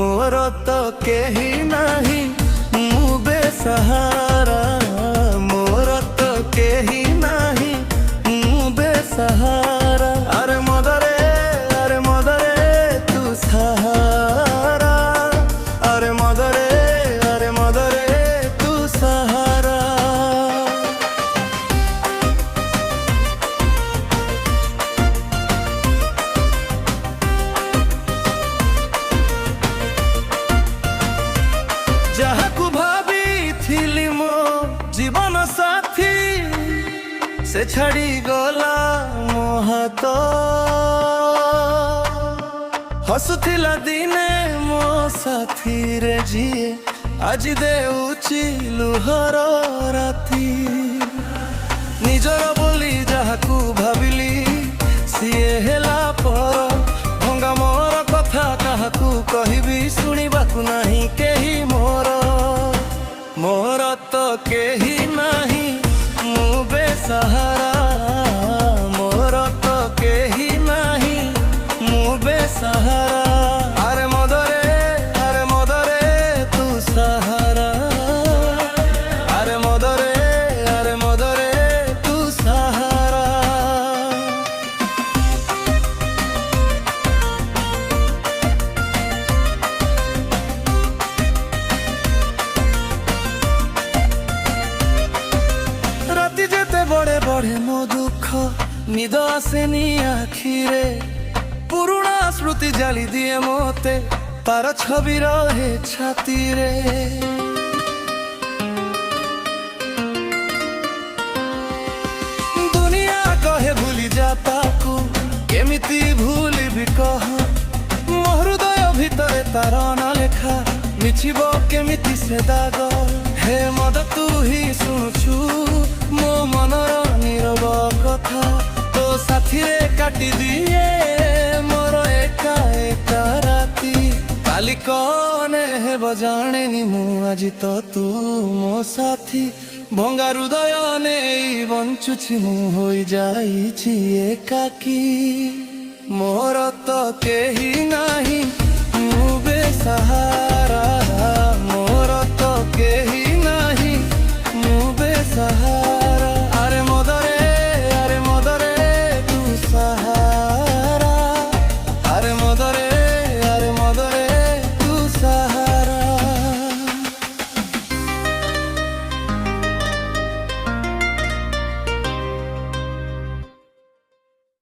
मोर तो केही नहीं मु बेसहारा मोर तो केही नहीं मु बेसहारा अरे मदरे तू सहारा अरे मदरे तू सहारा जहाकू भाभी थिली मो जीवन साथी से छड़ी गला मो हाथ हसुथिला दिने मो साथी रे जिए आज देउची लुहर राती निजर बोली जहाकू भाविली सिए हेला पर भंगा मोर कथा काहाकू कहिबी सुनिबाकू नाही केही मोर तो केही नहीं मु बेसहारा मोर तो केही नहीं मु बेसहारा अरे मदरे तू सहारा अरे मदरे तू सहारा राति जेते बड़े बड़े मो दुख निद आसेनी आखिरे पुरुणा स्मृति जाली दिए मोते तार छवि रहे छाती रे दुनिया कहे भूली जाताकू केमिति भूली भी कह मो हृदय भितरे तार न लेखा मिछिबो केमिति से दाग हे मद तू ही शुणुछु मो मनर नीरव कथा तो साथी रे काटी दिए मोर एका एका राती काली कने हेब जानेनी मु आज तो तू मो साथी भंगा हृदय नेई बंचुछि मु होई जाईछि एकाकी मोर तो केही नाही मु बेसहारा।